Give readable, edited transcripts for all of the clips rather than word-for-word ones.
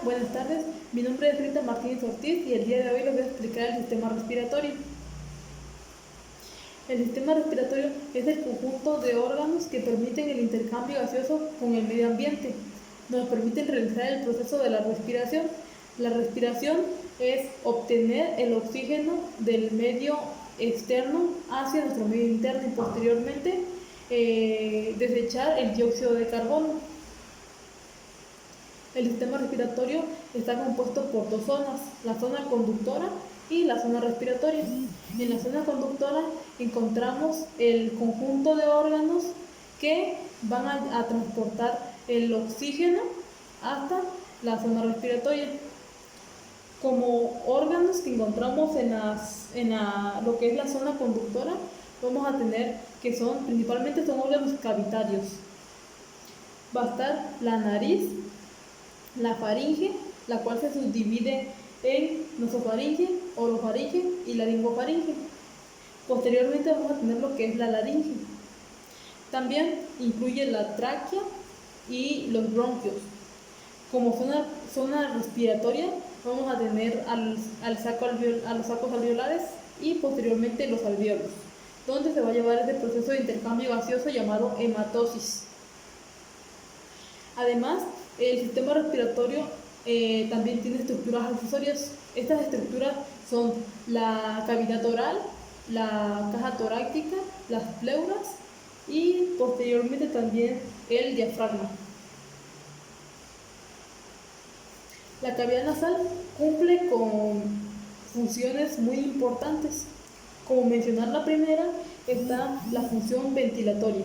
buenas tardes. Mi nombre es Rita Martínez Ortiz y el día de hoy les voy a explicar el sistema respiratorio. El sistema respiratorio es el conjunto de órganos que permiten el intercambio gaseoso con el medio ambiente. Nos permiten realizar el proceso de la respiración. La respiración es obtener el oxígeno del medio externo hacia nuestro medio interno y posteriormente desechar el dióxido de carbono. El sistema respiratorio está compuesto por dos zonas, la zona conductora y la zona respiratoria. En la zona conductora encontramos el conjunto de órganos que van a transportar el oxígeno hasta la zona respiratoria. Como órganos que encontramos en lo que es la zona conductora, vamos a tener que principalmente son órganos cavitarios. Va a estar la nariz, la faringe, la cual se subdivide en nasofaringe, orofaringe y laringofaringe. Posteriormente vamos a tener lo que es la laringe. También incluye la tráquea y los bronquios. Como zona respiratoria vamos a tener a los sacos alveolares y posteriormente los alvéolos, donde se va a llevar este proceso de intercambio gaseoso llamado hematosis. Además, el sistema respiratorio también tiene estructuras accesorias. Estas estructuras son la cavidad oral, la caja torácica, las pleuras y posteriormente también el diafragma. La cavidad nasal cumple con funciones muy importantes. Como mencionar la primera, está la función ventilatoria.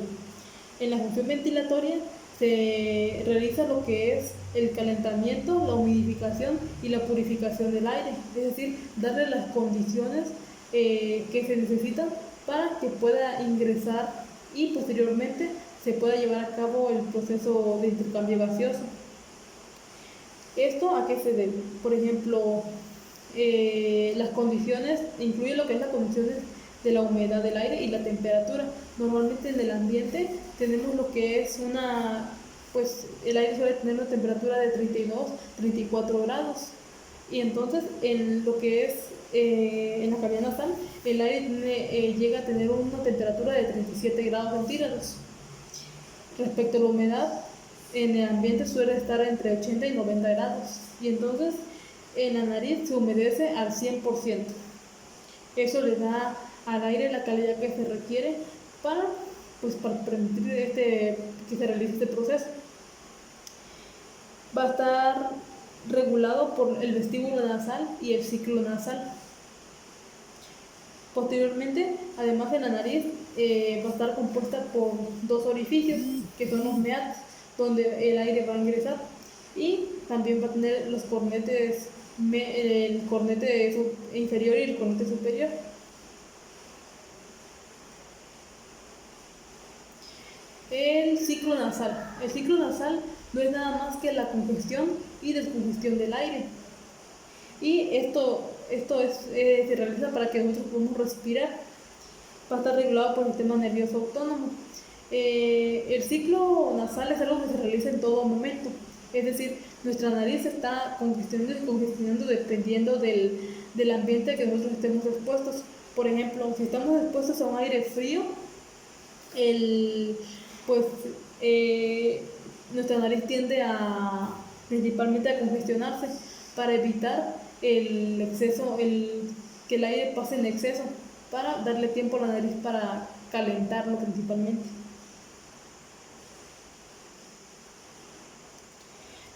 En la función ventilatoria se realiza lo que es el calentamiento, la humidificación y la purificación del aire, es decir, darle las condiciones que se necesitan para que pueda ingresar y posteriormente se pueda llevar a cabo el proceso de intercambio gaseoso. ¿Esto a qué se debe? Por ejemplo, las condiciones, incluye lo que es las condiciones de la humedad del aire y la temperatura. Normalmente en el ambiente tenemos lo que es el aire suele tener una temperatura de 32, 34 grados. Y entonces en lo que es en la cavidad nasal, el aire llega a tener una temperatura de 37 grados centígrados. Respecto a la humedad, en el ambiente suele estar entre 80 y 90 grados. Y entonces en la nariz se humedece al 100%. Eso le da al aire la calidad que se requiere para permitir que se realice este proceso. Va a estar regulado por el vestíbulo nasal y el ciclo nasal. Posteriormente, además de la nariz, va a estar compuesta por dos orificios, que son los meatos, donde el aire va a ingresar, y también va a tener los cornetes, el cornete inferior y el cornete superior. El ciclo nasal. El ciclo nasal no es nada más que la congestión y descongestión del aire. Y esto se realiza para que nosotros podamos respirar. Va a estar regulado por el sistema nervioso autónomo. El ciclo nasal es algo que se realiza en todo momento. Es decir, nuestra nariz está congestionando y descongestionando dependiendo del ambiente al que nosotros estemos expuestos. Por ejemplo, si estamos expuestos a un aire frío, nuestra nariz tiende principalmente a congestionarse para evitar el exceso, que el aire pase en exceso, para darle tiempo a la nariz para calentarlo principalmente.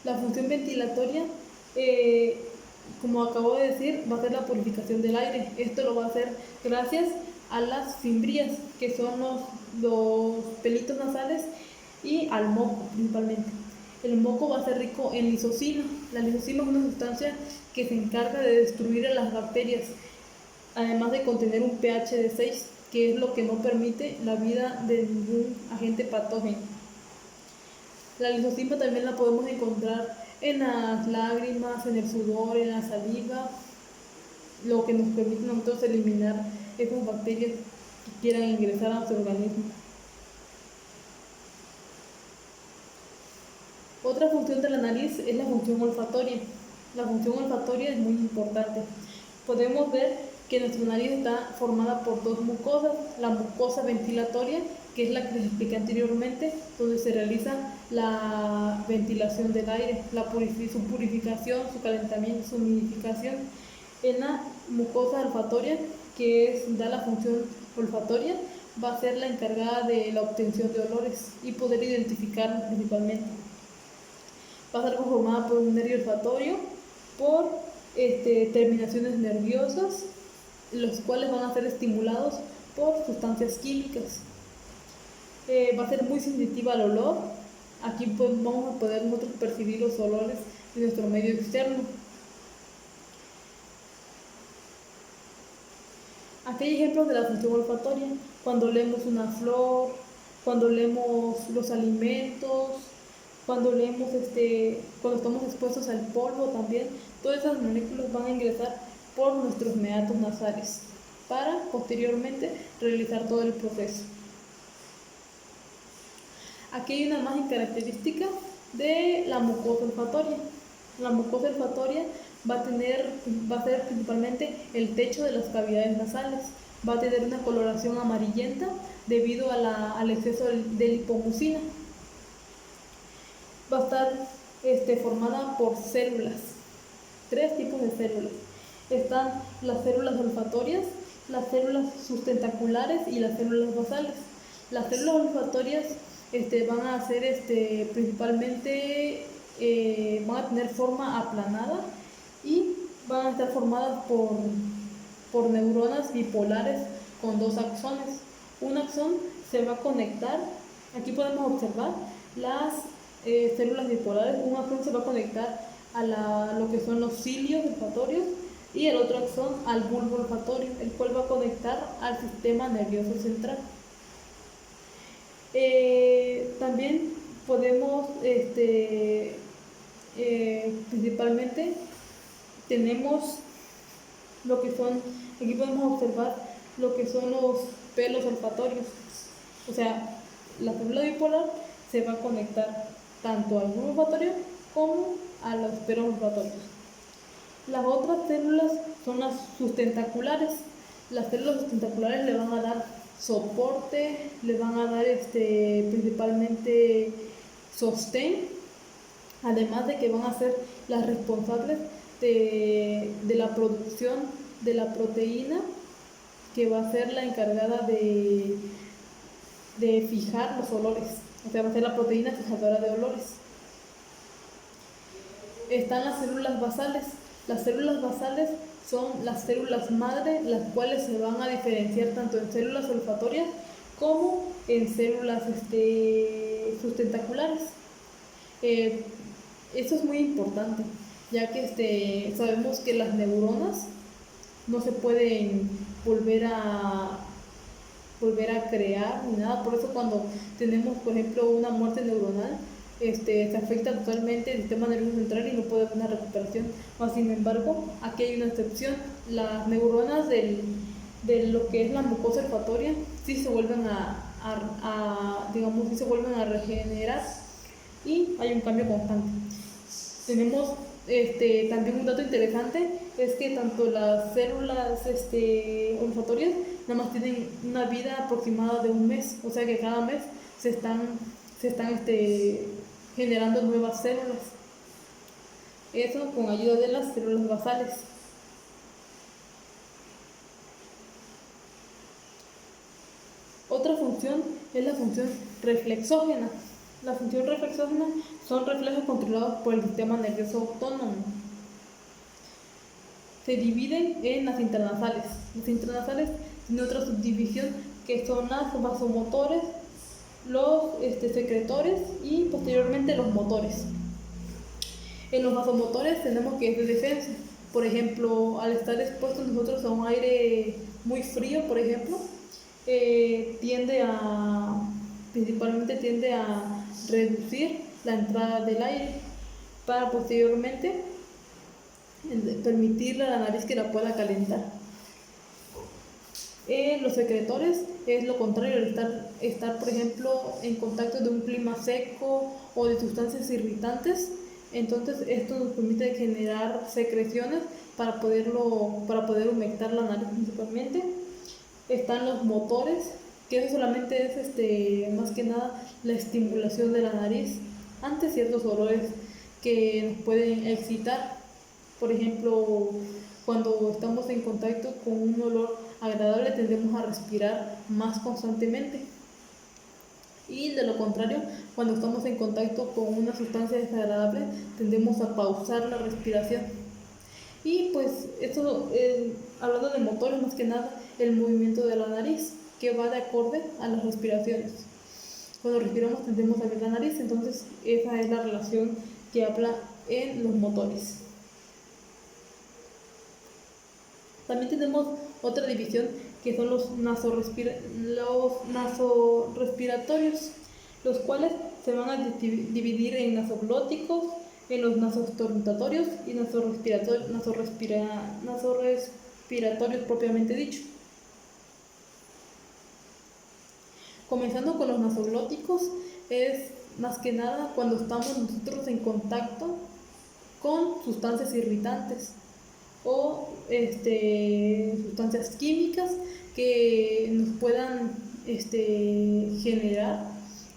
La función ventilatoria, como acabo de decir, va a ser la purificación del aire. Esto lo va a hacer gracias a las fimbrias, que son los pelitos nasales, y al moco principalmente. El moco va a ser rico en lisocima. La lisocima es una sustancia que se encarga de destruir a las bacterias, además de contener un pH de 6, que es lo que no permite la vida de ningún agente patógeno. La lisocima también la podemos encontrar en las lágrimas, en el sudor, en la saliva, lo que nos permite a nosotros eliminar esas bacterias que quieran ingresar a nuestro organismo. Otra función de la nariz es la función olfatoria. La función olfatoria es muy importante. Podemos ver que nuestra nariz está formada por dos mucosas, la mucosa ventilatoria, que es la que les expliqué anteriormente, donde se realiza la ventilación del aire, su purificación, su calentamiento, su humidificación. En la mucosa olfatoria, da la función olfatoria, va a ser la encargada de la obtención de olores y poder identificarlos principalmente. Va a estar conformada por un nervio olfatorio, por terminaciones nerviosas, los cuales van a ser estimulados por sustancias químicas. Va a ser muy sensitiva al olor. Aquí pues vamos a poder nosotros percibir los olores de nuestro medio externo. Aquí hay ejemplos de la función olfatoria: cuando leemos una flor, cuando leemos los alimentos, cuando cuando estamos expuestos al polvo también. Todas esas moléculas van a ingresar por nuestros meatos nasales para posteriormente realizar todo el proceso. Aquí hay una imagen característica de la mucosa olfatoria. La mucosa olfatoria va a ser principalmente el techo de las cavidades nasales. Va a tener una coloración amarillenta debido al exceso de lipomucina. Va a estar formada por células, 3 tipos de células. Están las células olfatorias, las células sustentaculares y las células basales. Las células olfatorias van a ser principalmente, van a tener forma aplanada y van a estar formadas por neuronas bipolares con 2 axones. Un axón se va a conectar, aquí podemos observar las células bipolares. Un axón se va a conectar a lo que son los cilios olfatorios y el otro axón al bulbo olfatorio, el cual va a conectar al sistema nervioso central. También podemos, principalmente tenemos lo que son, aquí podemos observar lo que son los pelos olfatorios. O sea, la célula bipolar se va a conectar tanto al bulbo olfatorio como a los pelos olfatorios. Las otras células son las sustentaculares. Las células sustentaculares le van a dar soporte, le van a dar principalmente sostén, además de que van a ser las responsables de la producción de la proteína, que va a ser la encargada de fijar los olores. O sea, va a ser la proteína fijadora de olores. Están las células basales. Las células basales son las células madre, las cuales se van a diferenciar tanto en células olfatorias como en células sustentaculares. Esto es muy importante, ya que sabemos que las neuronas no se pueden volver a crear ni nada. Por eso cuando tenemos, por ejemplo, una muerte neuronal, se afecta totalmente el sistema nervioso central y no puede haber una recuperación. Sin embargo, aquí hay una excepción: las neuronas de lo que es la mucosa olfatoria sí se vuelven sí se vuelven a regenerar y hay un cambio constante. Tenemos también un dato interesante, es que tanto las células olfatorias nada más tienen una vida aproximada de 1 mes, o sea que cada mes se están generando nuevas células. Eso con ayuda de las células basales. Otra función es la función reflexógena. La función reflexógena son reflejos controlados por el sistema nervioso autónomo. Se dividen en las intranasales. Las intranasales tienen otra subdivisión, que son las vasomotores, los secretores y posteriormente los motores. En los vasomotores tenemos que es de defensa. Por ejemplo, al estar expuestos nosotros a un aire muy frío, por ejemplo, principalmente tiende a reducir la entrada del aire para posteriormente permitirle a la nariz que la pueda calentar. Los secretores es lo contrario, estar, por ejemplo, en contacto de un clima seco o de sustancias irritantes. Entonces esto nos permite generar secreciones para poder humectar la nariz principalmente. Están los motores, que eso solamente es más que nada la estimulación de la nariz ante ciertos olores que nos pueden excitar. Por ejemplo, cuando estamos en contacto con un olor agradable tendemos a respirar más constantemente. Y de lo contrario, cuando estamos en contacto con una sustancia desagradable tendemos a pausar la respiración. Y pues esto, hablando de motores más que nada, el movimiento de la nariz, que va de acorde a las respiraciones. Cuando respiramos tendemos a abrir la nariz, entonces esa es la relación que habla en los motores. También tenemos otra división que son los nasorrespiratorios, los cuales se van a dividir en nasoglóticos, en los nasoestornudatorios y nasorrespiratorios propiamente dicho. Comenzando con los nasoglóticos, es más que nada cuando estamos nosotros en contacto con sustancias irritantes o sustancias químicas que nos puedan generar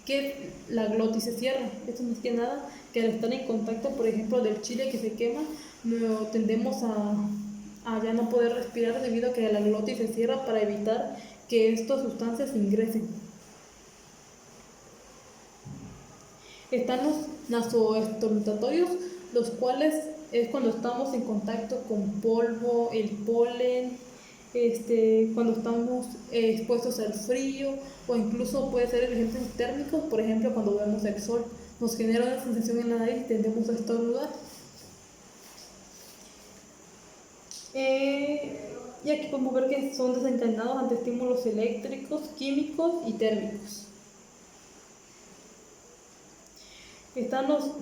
que la glotis se cierre. Esto más que nada que al estar en contacto, por ejemplo, del chile que se quema, tendemos a ya no poder respirar debido a que la glotis se cierra para evitar que estas sustancias ingresen. Están los nasoestornudatorios, los cuales es cuando estamos en contacto con polvo, el polen, cuando estamos expuestos al frío, o incluso puede ser ejemplos térmicos, por ejemplo cuando vemos el sol, nos genera una sensación en la nariz y tendemos a estornudar. Y aquí podemos ver que son desencadenados ante estímulos eléctricos, químicos y térmicos. Están los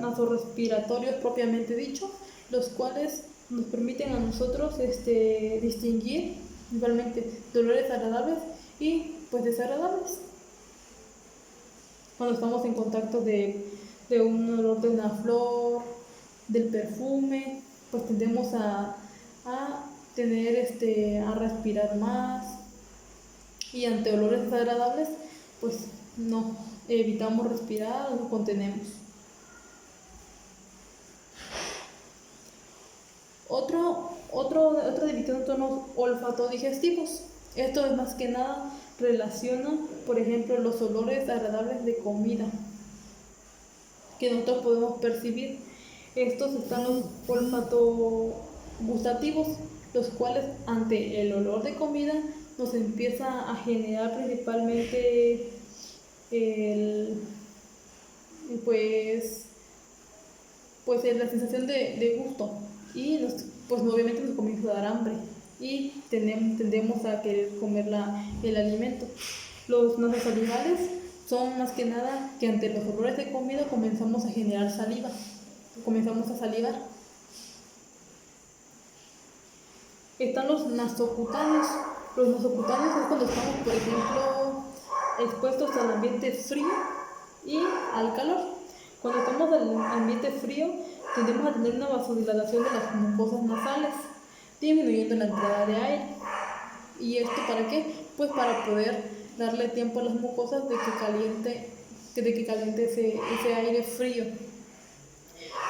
nasorrespiratorios propiamente dicho, los cuales nos permiten a nosotros distinguir igualmente dolores agradables y pues desagradables. Cuando estamos en contacto de un olor de una flor, del perfume, pues tendemos a a respirar más, y ante olores desagradables pues no evitamos respirar o nos contenemos. Otra división son los olfatodigestivos. Esto es más que nada relaciona, por ejemplo, los olores agradables de comida que nosotros podemos percibir. Estos están los olfatogustativos, los cuales ante el olor de comida nos empieza a generar principalmente la sensación de gusto, y pues obviamente nos comienza a dar hambre y tendemos a querer comer el alimento. Los nasosalivales son más que nada que ante los olores de comida comenzamos a generar saliva, comenzamos a salivar. Están los nasocutáneos. Los nasocutáneos es cuando estamos, por ejemplo, expuestos al ambiente frío y al calor. Cuando estamos en el ambiente frío, tendemos a tener una vasodilatación de las mucosas nasales, disminuyendo la entrada de aire. ¿Y esto para qué? Pues para poder darle tiempo a las mucosas de que caliente ese aire frío.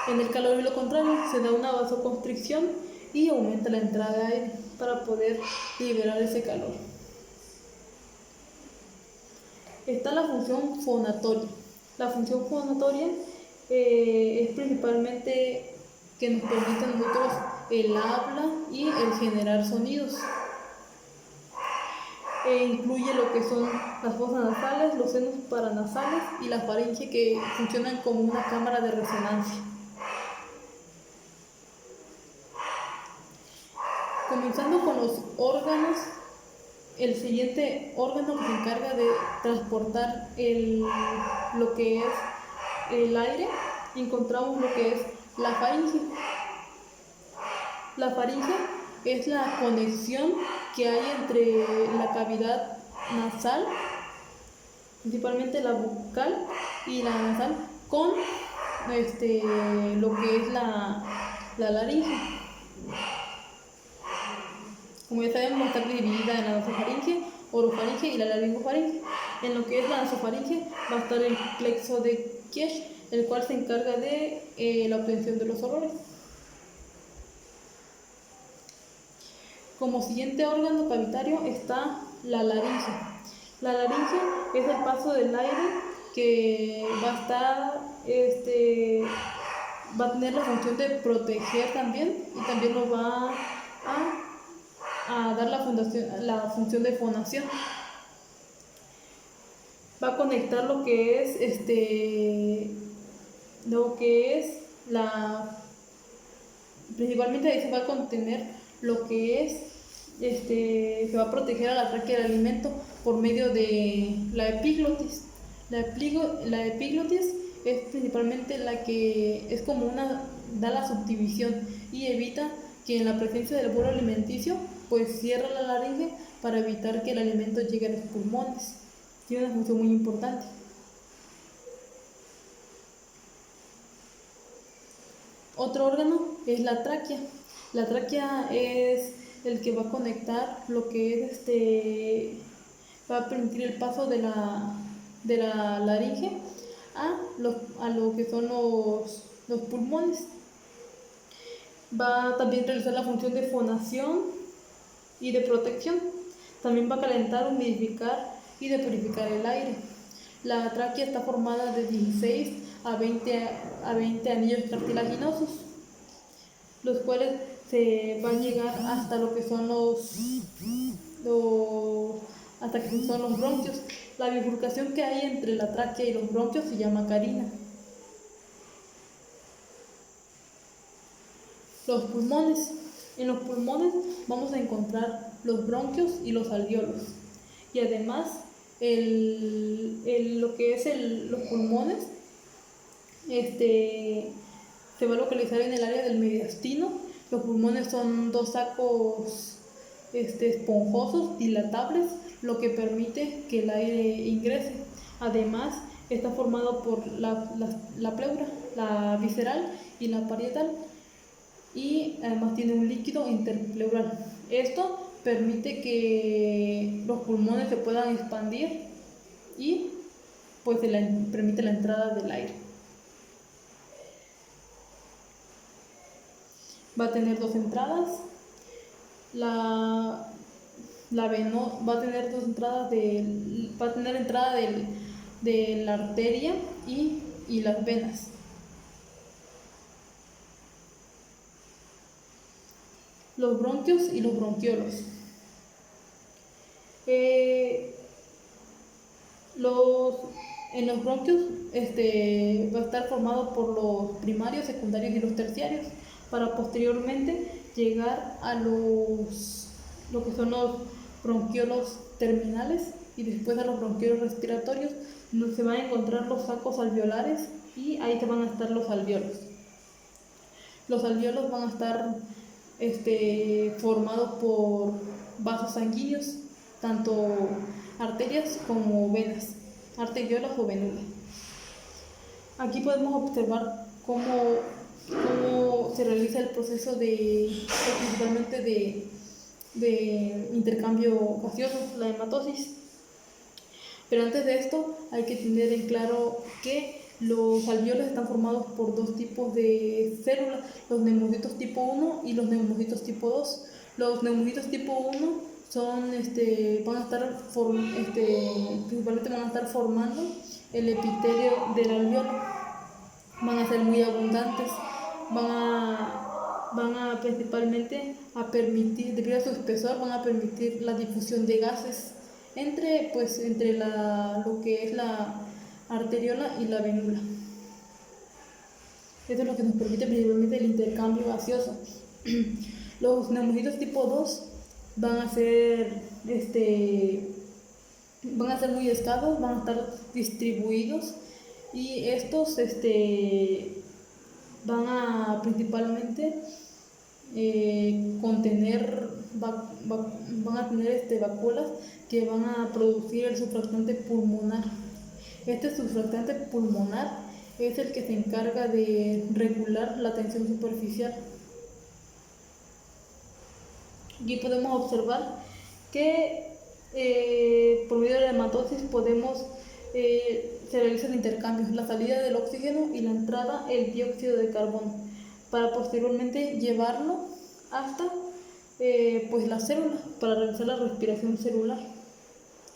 En el calor y lo contrario, se da una vasoconstricción y aumenta la entrada de aire para poder liberar ese calor. Está la función fonatoria. La función fonatoria es principalmente que nos permite a nosotros el habla y el generar sonidos. Incluye lo que son las fosas nasales, los senos paranasales y la faringe, que funcionan como una cámara de resonancia. Comenzando con los órganos, el siguiente órgano que se encarga de transportar lo que es el aire, encontramos lo que es la faringe. La faringe es la conexión que hay entre la cavidad nasal, principalmente la bucal y la nasal, con lo que es la laringe. Como ya sabemos, va a estar dividida en la nasofaringe, orofaringe y la laringofaringe. En lo que es la nasofaringe va a estar el plexo de Kiesch, el cual se encarga de la obtención de los olores. Como siguiente órgano cavitario está la laringe. La laringe es el paso del aire que va a estar, va a tener la función de proteger también, y también nos va a dar la función de fonación. Va a conectar lo que es principalmente ahí se va a contener lo que es, se va a proteger a la tráquea del alimento por medio de la epiglotis. La epiglotis es principalmente la que es como da la subdivisión y evita que en la presencia del bolo alimenticio pues cierra la laringe para evitar que el alimento llegue a los pulmones. Tiene una función muy importante. Otro órgano es la tráquea. La tráquea es el que va a conectar lo que es va a permitir el paso de la laringe a lo que son los pulmones. Va a también realizar la función de fonación y de protección. También va a calentar, humidificar y de purificar el aire. La tráquea está formada de 16 a 20 anillos cartilaginosos, los cuales se van a llegar hasta lo que son los bronquios. La bifurcación que hay entre la tráquea y los bronquios se llama carina. Los pulmones. En los pulmones vamos a encontrar los bronquios y los alvéolos. Y además, lo que es los pulmones se va a localizar en el área del mediastino. Los pulmones son dos sacos esponjosos, dilatables, lo que permite que el aire ingrese. Además, está formado por la pleura, la visceral y la parietal, y además tiene un líquido interpleural. Esto permite que los pulmones se puedan expandir y pues permite la entrada del aire. Va a tener dos entradas. Va a tener dos entradas va a tener entrada de la arteria y las venas. Los bronquios y los bronquiolos. En los bronquios va a estar formado por los primarios, secundarios y los terciarios, para posteriormente llegar a lo que son los bronquiolos terminales y después a los bronquiolos respiratorios, donde se van a encontrar los sacos alveolares y ahí se van a estar los alvéolos. Los alvéolos van a estar formados por vasos sanguíneos, tanto arterias como venas, arteriolas o venulas. Aquí podemos observar cómo se realiza el proceso principalmente de intercambio gaseoso, la hematosis. Pero antes de esto hay que tener en claro que los alvéolos están formados por dos tipos de células, los neumocitos tipo 1 y los neumocitos tipo 2. Los neumocitos tipo 1 principalmente van a estar formando el epitelio del alvéolo. Van a ser muy abundantes, van a principalmente a permitir, debido a su espesor, van a permitir la difusión de gases entre lo que es la arteriola y la venula. Esto es lo que nos permite principalmente el intercambio gaseoso. Los neumocitos tipo 2 van a ser muy escasos, van a estar distribuidos, y estos van a principalmente van a tener vacuolas que van a producir el surfactante pulmonar. Este surfactante pulmonar es el que se encarga de regular la tensión superficial. Aquí podemos observar que por medio de la hematosis se realizan intercambios, la salida del oxígeno y la entrada el dióxido de carbono, para posteriormente llevarlo hasta la célula para realizar la respiración celular,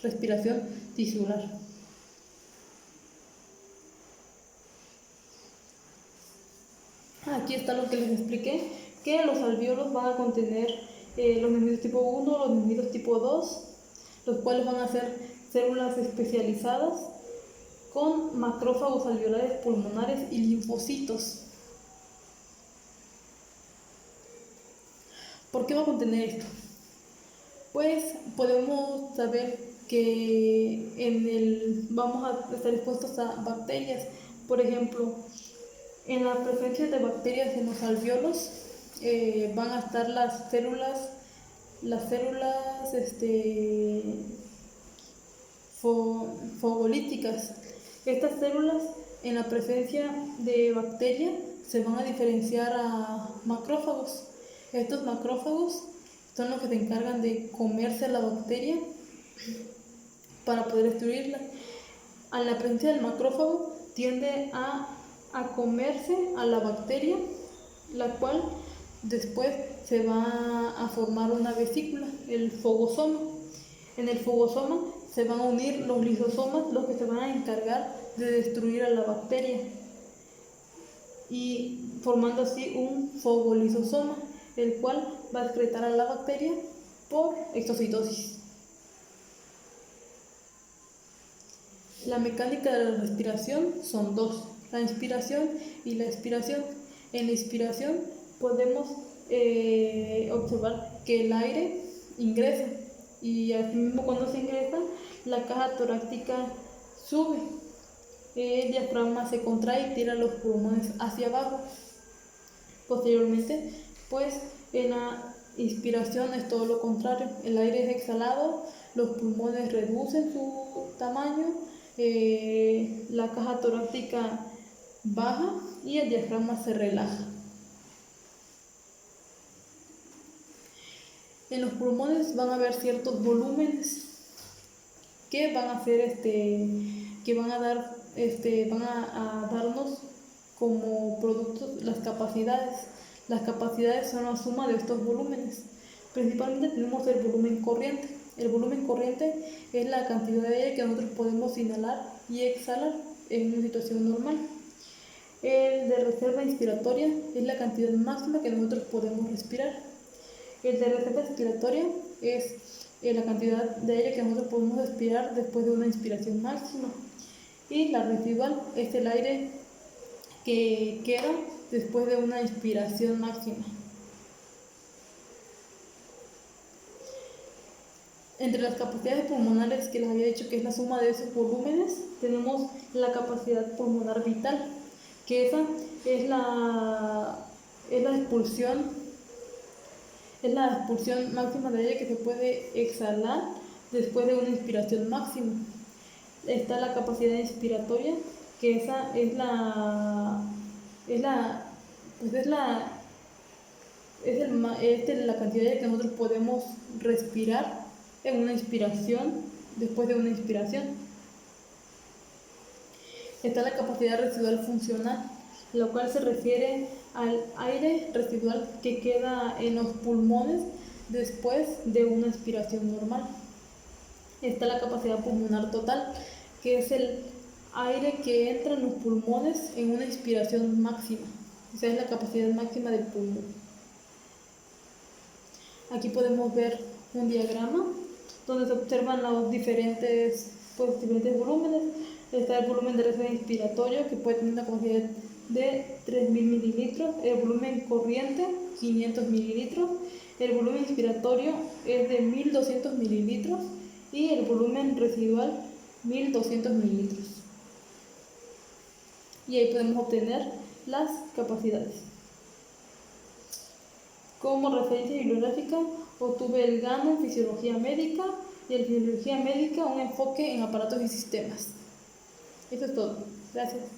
respiración tisular. Aquí está lo que les expliqué, que los alvéolos van a contener los neumáticos tipo 1, los neumáticos tipo 2, los cuales van a ser células especializadas con macrófagos alveolares pulmonares y linfocitos. ¿Por qué va a contener esto? Pues podemos saber que vamos a estar expuestos a bacterias. Por ejemplo, en la presencia de bacterias en los alvéolos van a estar las células fogolíticas. Estas células, en la presencia de bacterias, se van a diferenciar a macrófagos. Estos macrófagos son los que se encargan de comerse a la bacteria para poder destruirla. A la presencia del macrófago tiende a comerse a la bacteria, la cual después se va a formar una vesícula, el fogosoma. En el fogosoma se van a unir los lisosomas, los que se van a encargar de destruir a la bacteria, y formando así un fogolisosoma, el cual va a excretar a la bacteria por exocitosis. La mecánica de la respiración son dos, la inspiración y la expiración. En la inspiración podemos observar que el aire ingresa, y asimismo cuando se ingresa, la caja torácica sube, el diafragma se contrae y tira los pulmones hacia abajo. Posteriormente, pues en la inspiración es todo lo contrario, el aire es exhalado, los pulmones reducen su tamaño, la caja torácica baja y el diafragma se relaja. En los pulmones van a haber ciertos volúmenes que van a hacer que van a darnos como productos las capacidades. Las capacidades son la suma de estos volúmenes. Principalmente tenemos el volumen corriente. El volumen corriente es la cantidad de aire que nosotros podemos inhalar y exhalar en una situación normal. El de reserva inspiratoria es la cantidad máxima que nosotros podemos respirar. El de reserva expiratoria es la cantidad de aire que nosotros podemos respirar después de una inspiración máxima. Y la residual es el aire que queda después de una inspiración máxima. Entre las capacidades pulmonares que les había dicho, que es la suma de esos volúmenes, tenemos la capacidad pulmonar vital, que esa es la expulsión máxima de aire que se puede exhalar después de una inspiración máxima. Está la capacidad inspiratoria, que esa es la cantidad de aire que nosotros podemos respirar en una inspiración, después de una inspiración. Está la capacidad residual funcional, lo cual se refiere al aire residual que queda en los pulmones después de una inspiración normal. Está la capacidad pulmonar total, que es el aire que entra en los pulmones en una inspiración máxima. O sea, es la capacidad máxima del pulmón. Aquí podemos ver un diagrama donde se observan los diferentes volúmenes. Está el volumen de reserva inspiratorio, que puede tener una capacidad de 3.000 mililitros, el volumen corriente 500 mililitros, el volumen inspiratorio es de 1.200 mililitros y el volumen residual 1.200 mililitros. Y ahí podemos obtener las capacidades. Como referencia bibliográfica obtuve el GANO en Fisiología Médica y en Fisiología Médica un enfoque en aparatos y sistemas. Eso es todo. Gracias.